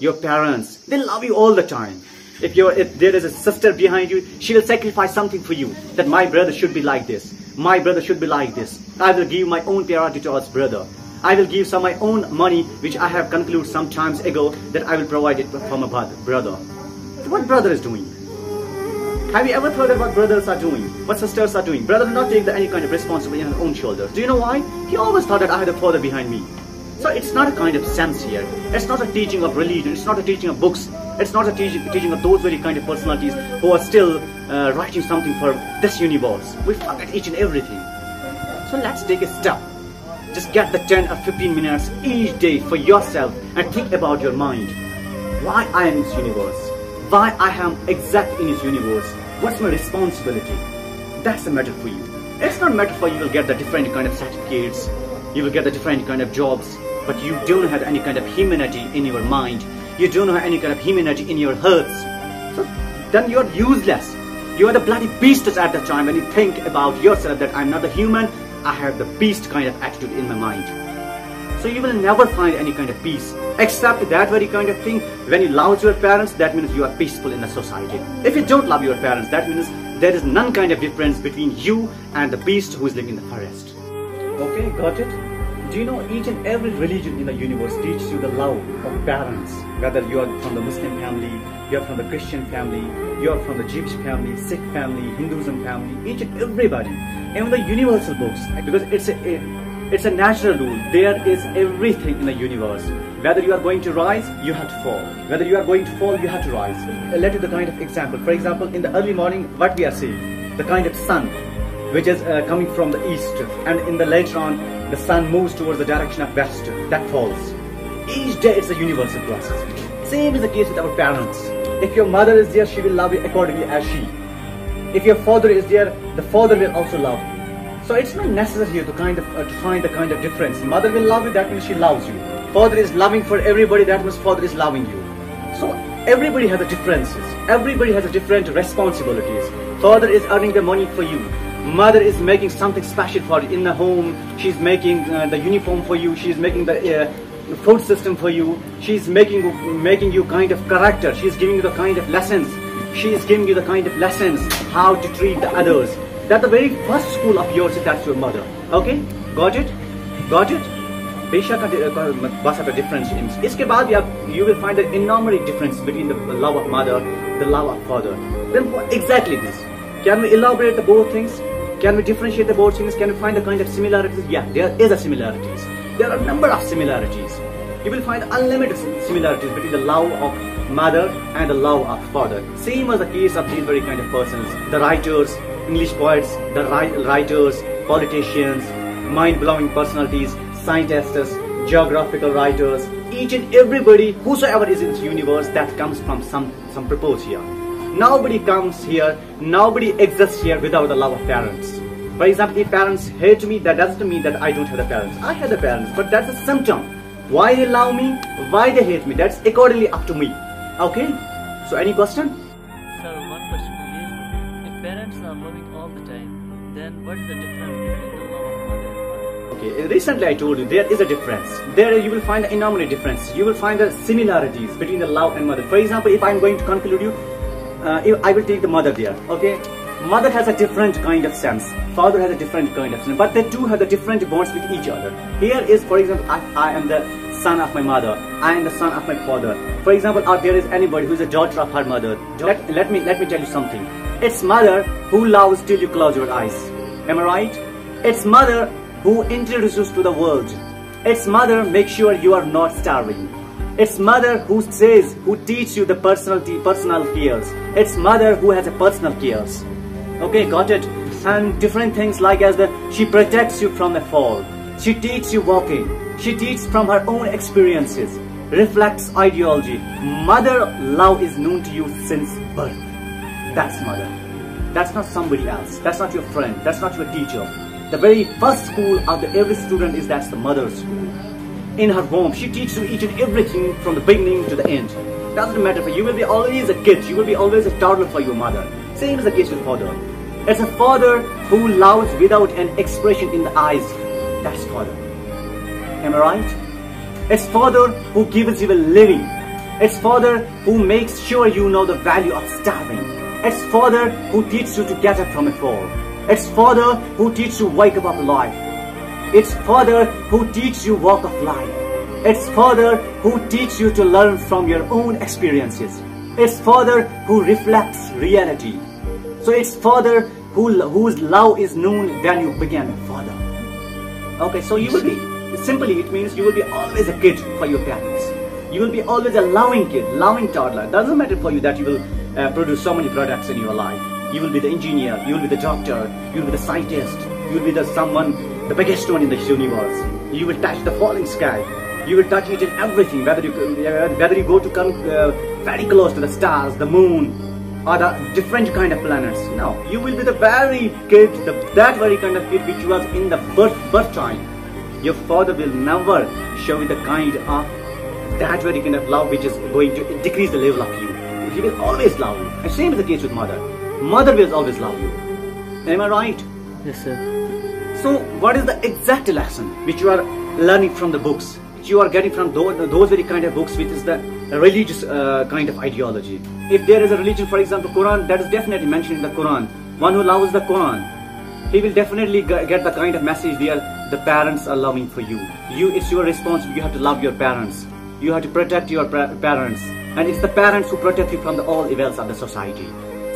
your parents, they love you all the time. If there is a sister behind you, she will sacrifice something for you. That my brother should be like this. My brother should be like this. I will give my own priority towards brother. I will give some of my own money, which I have concluded some times ago, that I will provide it for my brother. What brother is doing? Have you ever thought about what brothers are doing? What sisters are doing? Brothers do not take any kind of responsibility on their own shoulders. Do you know why? He always thought that I had a father behind me. So it's not a kind of sense here. It's not a teaching of religion. It's not a teaching of books. It's not a teaching of those very kind of personalities who are still writing something for this universe. We forget each and everything. So let's take a step. Just get the 10 or 15 minutes each day for yourself and think about your mind. Why I am in this universe? Why I am exact in this universe? What's my responsibility? That's the matter for you. It's not a matter for you will get the different kind of certificates, you will get the different kind of jobs, but you don't have any kind of humanity in your mind. You don't have any kind of humanity in your hearts. So then you're useless. You are the bloody beast at the time when you think about yourself that I'm not a human, I have the beast kind of attitude in my mind. So you will never find any kind of peace, except that very kind of thing. When you love your parents, that means you are peaceful in the society. If you don't love your parents, that means there is none kind of difference between you and the beast who is living in the forest. Okay, got it? Do you know each and every religion in the universe teaches you the love of parents? Whether you are from the Muslim family, you are from the Christian family, you are from the Jewish family, Sikh family, Hinduism family, each and everybody. Even the universal books, because it's a natural rule. There is everything in the universe. Whether you are going to rise, you have to fall. Whether you are going to fall, you have to rise. Let you the kind of example. For example, in the early morning, what we are seeing, the kind of sun, which is coming from the east, and in the later on, the sun moves towards the direction of west. That falls. Each day, it's a universal process. Same is the case with our parents. If your mother is there, she will love you accordingly as she. If your father is there, the father will also love you. So it's not necessary here to find the kind of difference. Mother will love you, that means she loves you. Father is loving for everybody, that means father is loving you. So everybody has a differences. Everybody has a different responsibilities. Father is earning the money for you. Mother is making something special for you in the home. She's making the uniform for you. She's making the food system for you. She's making you kind of character. She's giving you the kind of lessons. She is giving you the kind of lessons how to treat the others. That the very first school of yours is that's your mother. Okay, got it? Got it? बेशक बहुत सारा difference in इसके बाद भी you will find an enormous difference between the love of mother, the love of father. Then what exactly this? Can we elaborate the both things? Can we differentiate the both things? Can we find the kind of similarities? Yeah, there is a similarities. There are a number of similarities. You will find unlimited similarities between the love of mother and the love of father. Same as the case of these very kind of persons, the writers, English poets, the writers, politicians, mind-blowing personalities, scientists, geographical writers, each and everybody, whosoever is in this universe, that comes from some purpose here. Nobody comes here, nobody exists here without the love of parents. For example, if parents hate me, that doesn't mean that I don't have the parents. I have the parents, but that's a symptom. Why they love me, why they hate me, that's accordingly up to me. Okay? So any question? Sir, one question please. If parents are loving all the time, then what is the difference between the love of mother and father? Okay, recently I told you there is a difference. There you will find an enormous difference. You will find the similarities between the love and mother. For example, if I am going to conclude you, if I will take the mother there. Okay, mother has a different kind of sense. Father has a different kind of sense. But they do have the different bonds with each other. Here is, for example, I am the son of my mother. I am the son of my father. For example, there is anybody who is a daughter of her mother. Let me tell you something. It's mother who loves till you close your eyes. Am I right? It's mother who introduces you to the world. It's mother makes sure you are not starving. It's mother who says, who teaches you the personal cares. It's mother who has a personal cares. Okay, got it? And different things like she protects you from the fall. She teaches you walking. She teaches from her own experiences. Reflects ideology. Mother love is known to you since birth. That's mother. That's not somebody else. That's not your friend. That's not your teacher. The very first school of every student is that's the mother's school. In her womb, she teaches you each and everything from the beginning to the end. Doesn't matter for you will be always a kid. You will be always a toddler for your mother. Same is the case with father. It's a father who loves without an expression in the eyes. That's father. Am I right? It's father who gives you a living. It's father who makes sure you know the value of starving. It's father who teaches you to get up from a fall. It's father who teaches you wake up of life. It's father who teaches you walk of life. It's father who teaches you to learn from your own experiences. It's father who reflects reality. So it's father whose love is known when you begin with father. Okay, so you will be, simply it means you will be always a kid for your parents. You will be always a loving kid, loving toddler. It doesn't matter for you that you will produce so many products in your life. You will be the engineer, you will be the doctor, you will be the scientist, you will be the biggest one in this universe. You will touch the falling sky. You will touch each and everything, whether you go to come very close to the stars, the moon, or the different kind of planets. No, you will be the very kid, that very kind of kid which was in the birth time. Your father will never show you the kind of that very kind of love which is going to decrease the level of you. He will always love you. And same is the case with mother. Mother will always love you. Am I right? Yes, sir. So what is the exact lesson which you are learning from the books? Which you are getting from those very kind of books, which is the religious kind of ideology. If there is a religion, for example, Quran, that is definitely mentioned in the Quran. One who loves the Quran, he will definitely get the kind of message there. The parents are loving for you. It's your responsibility. You have to love your parents. You have to protect your parents, and it's the parents who protect you from all evils of the society.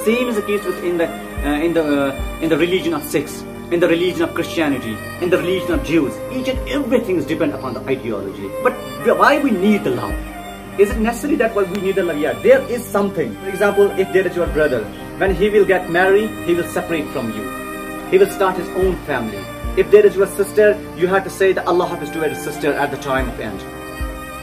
Same is the case in the religion of Sikhs, in the religion of Christianity, in the religion of Jews. Each and everything is dependent upon the ideology. But why we need the love? Is it necessary that why we need the love? Yeah, there is something. For example, if there is your brother, when he will get married, he will separate from you. He will start his own family. If there is your sister, you have to say that Allah has to his sister at the time of end.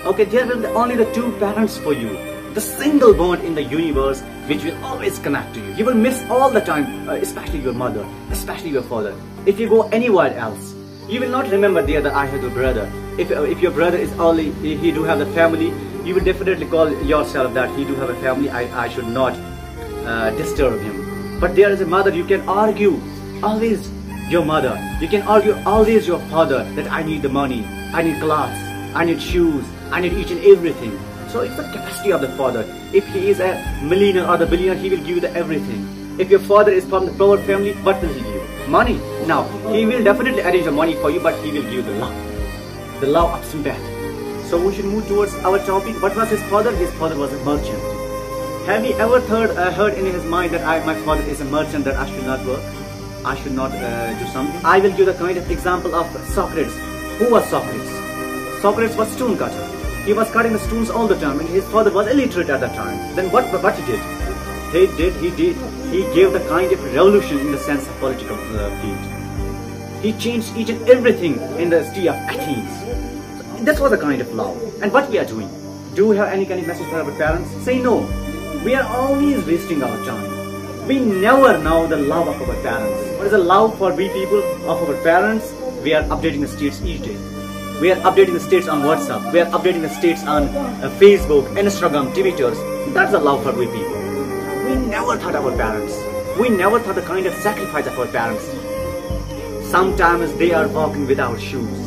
Okay, there will be only the two parents for you. The single bond in the universe which will always connect to you. You will miss all the time, especially your mother, especially your father. If you go anywhere else, you will not remember there that I have a brother. If your brother is only, he do have the family, you will definitely call yourself that he do have a family, I should not disturb him. But there is a mother, you can argue always your mother. You can argue always your father that I need the money, I need clothes, I need shoes, I need each and everything. So it's the capacity of the father. If he is a millionaire or the billionaire, he will give you the everything. If your father is from the poor family, what will he give you? Money. Now, he will definitely arrange the money for you, but he will give you the love. The love of sympathy. So we should move towards our topic. What was his father? His father was a merchant. Have you ever heard in his mind that my father is a merchant, that I should not work? I should not do something? I will give the kind of example of Socrates. Who was Socrates? Socrates was stone cutter. He was cutting the stones all the time, and his father was illiterate at that time. Then what he did? He gave the kind of revolution in the sense of political field. He changed each and everything in the city of Athens. So this was a kind of love. And what we are doing? Do we have any kind of message for our parents? Say no. We are always wasting our time. We never know the love of our parents. What is the love for we people of our parents? We are updating the states each day. We are updating the states on WhatsApp. We are updating the states on Facebook, Instagram, Twitter. That's the love for we people. We never thought of our parents. We never thought the kind of sacrifice of our parents. Sometimes they are walking without shoes.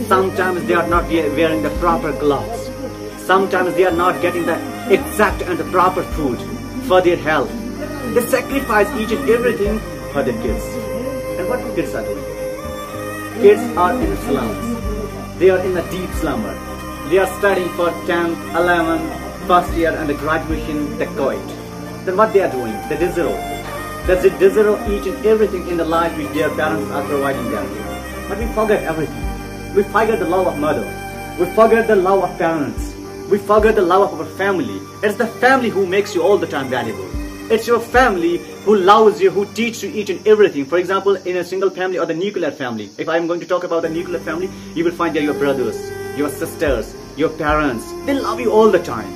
Sometimes they are not wearing the proper gloves. Sometimes they are not getting the exact and the proper food for their health. They sacrifice each and everything for their kids. And what kids are doing? Kids are in the slums. They are in a deep slumber. They are studying for 10th, 11th, first year and the graduation, they quit. Then what they are doing? They deserve. They deserve each and everything in the life which their parents are providing them. But we forget everything. We forget the love of mother. We forget the love of parents. We forget the love of our family. It's the family who makes you all the time valuable. It's your family who loves you, who teaches you each and everything. For example, in a single family or the nuclear family. If I'm going to talk about the nuclear family, you will find there your brothers, your sisters, your parents. They love you all the time.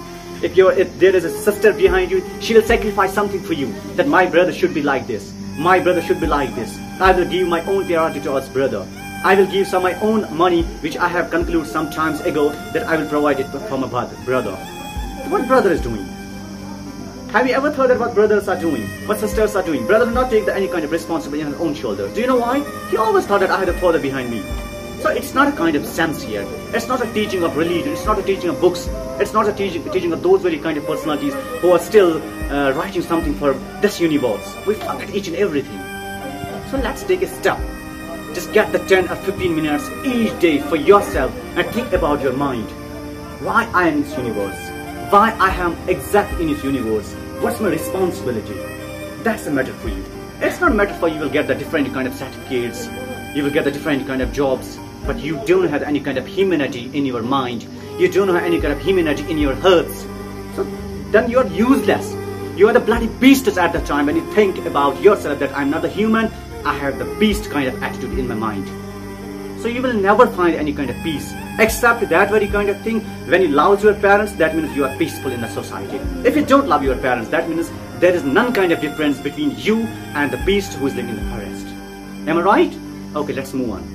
If there is a sister behind you, she will sacrifice something for you. That my brother should be like this. My brother should be like this. I will give my own priority towards brother. I will give some of my own money, which I have concluded some times ago, that I will provide it for my brother. What brother is doing? Have you ever thought that what brothers are doing, what sisters are doing? Brother will not take any kind of responsibility on his own shoulders. Do you know why? He always thought that I had a father behind me. So it's not a kind of sense here. It's not a teaching of religion. It's not a teaching of books. It's not a teaching of those very kind of personalities who are still writing something for this universe. We forget each and everything. So let's take a step. Just get the 10 or 15 minutes each day for yourself and think about your mind. Why I am in this universe? Why I am exactly in this universe? What's my responsibility? That's a matter for you. It's not a matter for you will get the different kind of certificates, you will get the different kind of jobs, but you don't have any kind of humanity in your mind. You don't have any kind of humanity in your hearts. So then you are useless. You are the bloody beasts at the time when you think about yourself that I'm not a human, I have the beast kind of attitude in my mind. So you will never find any kind of peace, except that very kind of thing. When you love your parents, that means you are peaceful in the society. If you don't love your parents, that means there is none kind of difference between you and the beast who is living in the forest. Am I right? Okay, let's move on.